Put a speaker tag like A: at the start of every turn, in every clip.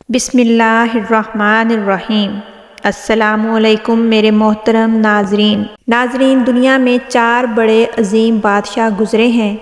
A: بسم اللہ الرحمن الرحیم۔ السلام علیکم میرے محترم ناظرین، دنیا میں 4 بڑے عظیم بادشاہ گزرے ہیں۔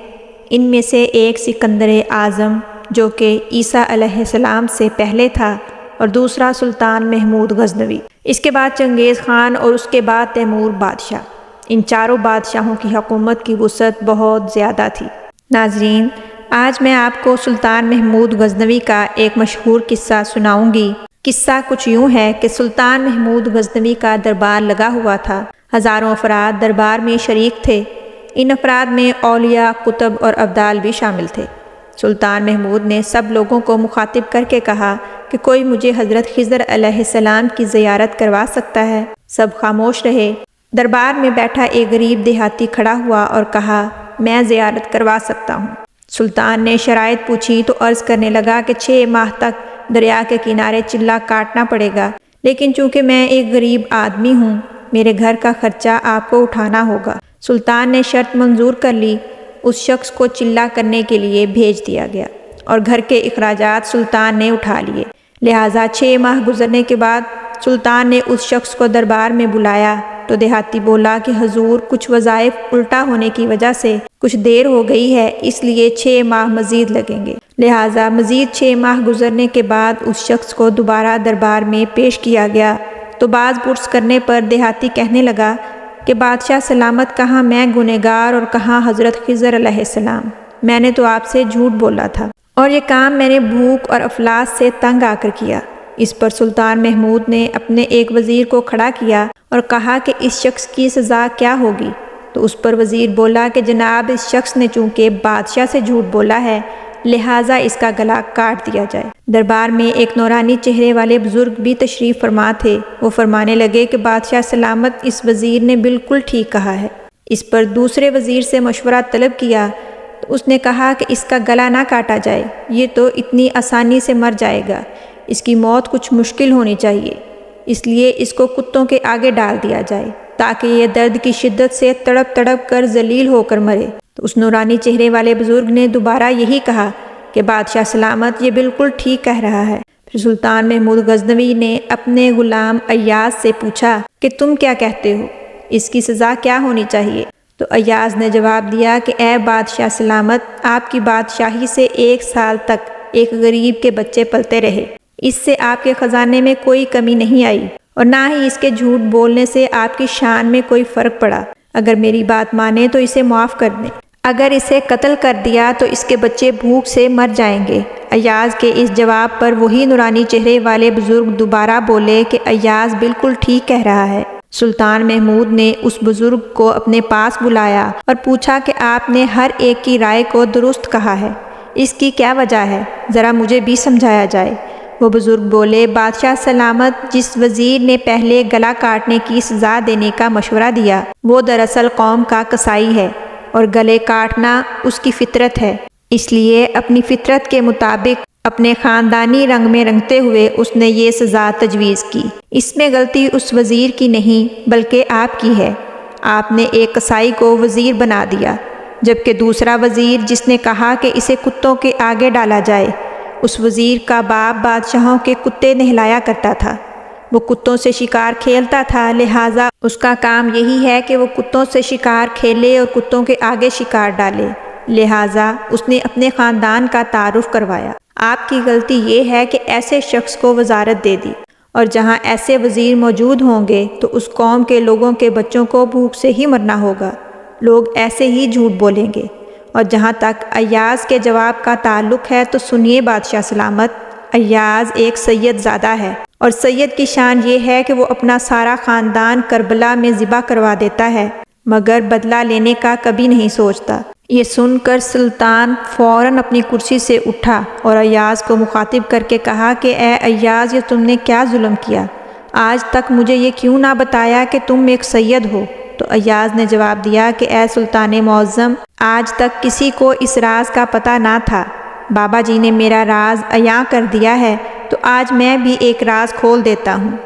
A: ان میں سے ایک سکندر اعظم جو کہ عیسیٰ علیہ السلام سے پہلے تھا، اور دوسرا سلطان محمود غزنوی، اس کے بعد چنگیز خان اور اس کے بعد تیمور بادشاہ۔ ان چاروں بادشاہوں کی حکومت کی وسعت بہت زیادہ تھی۔ ناظرین، آج میں آپ کو سلطان محمود غزنوی کا ایک مشہور قصہ سناؤں گی۔ قصہ کچھ یوں ہے کہ سلطان محمود غزنوی کا دربار لگا ہوا تھا۔ ہزاروں افراد دربار میں شریک تھے۔ ان افراد میں اولیاء، کتب اور ابدال بھی شامل تھے۔ سلطان محمود نے سب لوگوں کو مخاطب کر کے کہا کہ کوئی مجھے حضرت خضر علیہ السلام کی زیارت کروا سکتا ہے؟ سب خاموش رہے۔ دربار میں بیٹھا ایک غریب دیہاتی کھڑا ہوا اور کہا، میں زیارت کروا سکتا ہوں۔ سلطان نے شرائط پوچھی تو عرض کرنے لگا کہ 6 ماہ تک دریا کے کنارے چلہ کاٹنا پڑے گا، لیکن چونکہ میں ایک غریب آدمی ہوں، میرے گھر کا خرچہ آپ کو اٹھانا ہوگا۔ سلطان نے شرط منظور کر لی۔ اس شخص کو چلہ کرنے کے لیے بھیج دیا گیا اور گھر کے اخراجات سلطان نے اٹھا لیے۔ لہٰذا 6 ماہ گزرنے کے بعد سلطان نے اس شخص کو دربار میں بلایا تو دیہاتی بولا کہ حضور، کچھ وظائف الٹا ہونے کی وجہ سے کچھ دیر ہو گئی ہے، اس لیے 6 ماہ مزید لگیں گے۔ لہٰذا مزید 6 ماہ گزرنے کے بعد اس شخص کو دوبارہ دربار میں پیش کیا گیا تو باز پرس کرنے پر دیہاتی کہنے لگا کہ بادشاہ سلامت، کہاں میں گنہگار اور کہاں حضرت خضر علیہ السلام، میں نے تو آپ سے جھوٹ بولا تھا، اور یہ کام میں نے بھوک اور افلاس سے تنگ آ کر کیا۔ اس پر سلطان محمود نے اپنے ایک وزیر کو کھڑا کیا اور کہا کہ اس شخص کی سزا کیا ہوگی؟ تو اس پر وزیر بولا کہ جناب، اس شخص نے چونکہ بادشاہ سے جھوٹ بولا ہے، لہٰذا اس کا گلا کاٹ دیا جائے۔ دربار میں ایک نورانی چہرے والے بزرگ بھی تشریف فرما تھے۔ وہ فرمانے لگے کہ بادشاہ سلامت، اس وزیر نے بالکل ٹھیک کہا ہے۔ اس پر دوسرے وزیر سے مشورہ طلب کیا تو اس نے کہا کہ اس کا گلا نہ کاٹا جائے، یہ تو اتنی آسانی سے مر جائے گا، اس کی موت کچھ مشکل ہونی چاہیے، اس لیے اس کو کتوں کے آگے ڈال دیا جائے تاکہ یہ درد کی شدت سے تڑپ تڑپ کر ذلیل ہو کر مرے۔ تو اس نورانی چہرے والے بزرگ نے دوبارہ یہی کہا کہ بادشاہ سلامت، یہ بالکل ٹھیک کہہ رہا ہے۔ پھر سلطان محمود غزنوی نے اپنے غلام ایاز سے پوچھا کہ تم کیا کہتے ہو، اس کی سزا کیا ہونی چاہیے؟ تو ایاز نے جواب دیا کہ اے بادشاہ سلامت، آپ کی بادشاہی سے 1 سال تک ایک غریب کے بچے پلتے رہے، اس سے آپ کے خزانے میں کوئی کمی نہیں آئی، اور نہ ہی اس کے جھوٹ بولنے سے آپ کی شان میں کوئی فرق پڑا۔ اگر میری بات مانے تو اسے معاف کر دیں، اگر اسے قتل کر دیا تو اس کے بچے بھوک سے مر جائیں گے۔ ایاز کے اس جواب پر وہی نورانی چہرے والے بزرگ دوبارہ بولے کہ ایاز بالکل ٹھیک کہہ رہا ہے۔ سلطان محمود نے اس بزرگ کو اپنے پاس بلایا اور پوچھا کہ آپ نے ہر ایک کی رائے کو درست کہا ہے، اس کی کیا وجہ ہے؟ ذرا مجھے بھی سمجھایا جائے۔ وہ بزرگ بولے، بادشاہ سلامت، جس وزیر نے پہلے گلا کاٹنے کی سزا دینے کا مشورہ دیا، وہ دراصل قوم کا قصائی ہے، اور گلے کاٹنا اس کی فطرت ہے۔ اس لیے اپنی فطرت کے مطابق اپنے خاندانی رنگ میں رنگتے ہوئے اس نے یہ سزا تجویز کی۔ اس میں غلطی اس وزیر کی نہیں بلکہ آپ کی ہے۔ آپ نے ایک قصائی کو وزیر بنا دیا، جبکہ دوسرا وزیر جس نے کہا کہ اسے کتوں کے آگے ڈالا جائے، اس وزیر کا باپ بادشاہوں کے کتے نہلایا کرتا تھا، وہ کتوں سے شکار کھیلتا تھا، لہٰذا اس کا کام یہی ہے کہ وہ کتوں سے شکار کھیلے اور کتوں کے آگے شکار ڈالے، لہٰذا اس نے اپنے خاندان کا تعارف کروایا۔ آپ کی غلطی یہ ہے کہ ایسے شخص کو وزارت دے دی، اور جہاں ایسے وزیر موجود ہوں گے تو اس قوم کے لوگوں کے بچوں کو بھوک سے ہی مرنا ہوگا، لوگ ایسے ہی جھوٹ بولیں گے۔ اور جہاں تک ایاز کے جواب کا تعلق ہے تو سنیے بادشاہ سلامت، ایاز ایک سید زادہ ہے، اور سید کی شان یہ ہے کہ وہ اپنا سارا خاندان کربلا میں ذبح کروا دیتا ہے، مگر بدلہ لینے کا کبھی نہیں سوچتا۔ یہ سن کر سلطان فوراً اپنی کرسی سے اٹھا اور ایاز کو مخاطب کر کے کہا کہ اے ایاز، یہ تم نے کیا ظلم کیا؟ آج تک مجھے یہ کیوں نہ بتایا کہ تم ایک سید ہو؟ تو ایاز نے جواب دیا کہ اے سلطان معظم، آج تک کسی کو اس راز کا پتہ نہ تھا، بابا جی نے میرا راز عیاں کر دیا ہے، تو آج میں بھی ایک راز کھول دیتا ہوں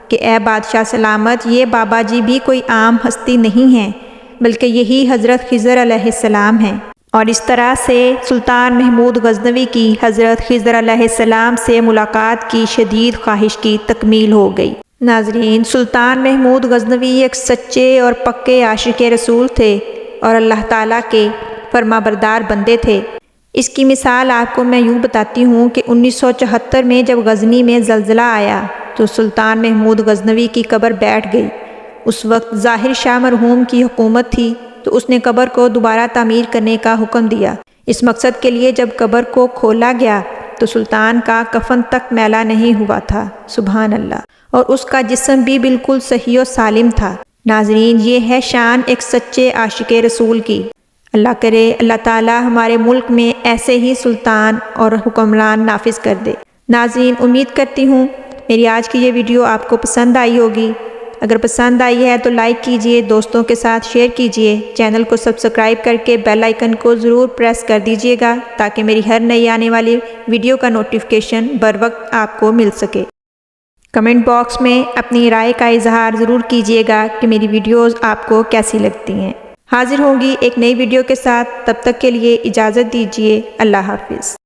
A: کہ اے بادشاہ سلامت، یہ بابا جی بھی کوئی عام ہستی نہیں ہیں، بلکہ یہی حضرت خضر علیہ السلام ہیں، اور اس طرح سے سلطان محمود غزنوی کی حضرت خضر علیہ السلام سے ملاقات کی شدید خواہش کی تکمیل ہو گئی۔ ناظرین، سلطان محمود غزنوی ایک سچے اور پکے عاشق رسول تھے اور اللہ تعالیٰ کے فرمانبردار بندے تھے۔ اس کی مثال آپ کو میں یوں بتاتی ہوں کہ 1974 میں جب غزنی میں زلزلہ آیا تو سلطان محمود غزنوی کی قبر بیٹھ گئی۔ اس وقت ظاہر شاہ مرحوم کی حکومت تھی تو اس نے قبر کو دوبارہ تعمیر کرنے کا حکم دیا۔ اس مقصد کے لیے جب قبر کو کھولا گیا تو سلطان کا کفن تک میلا نہیں ہوا تھا، سبحان اللہ، اور اس کا جسم بھی بالکل صحیح و سالم تھا۔ ناظرین، یہ ہے شان ایک سچے عاشق رسول کی۔ اللہ کرے اللہ تعالی ہمارے ملک میں ایسے ہی سلطان اور حکمران نافذ کر دے۔ ناظرین، امید کرتی ہوں میری آج کی یہ ویڈیو آپ کو پسند آئی ہوگی۔ اگر پسند آئی ہے تو لائک کیجئے، دوستوں کے ساتھ شیئر کیجئے، چینل کو سبسکرائب کر کے بیل آئیکن کو ضرور پریس کر دیجئے گا تاکہ میری ہر نئی آنے والی ویڈیو کا نوٹیفیکیشن بروقت آپ کو مل سکے۔ کمنٹ باکس میں اپنی رائے کا اظہار ضرور کیجئے گا کہ میری ویڈیوز آپ کو کیسی لگتی ہیں۔ حاضر ہوں گی ایک نئی ویڈیو کے ساتھ، تب تک کے لیے اجازت دیجئے، اللہ حافظ۔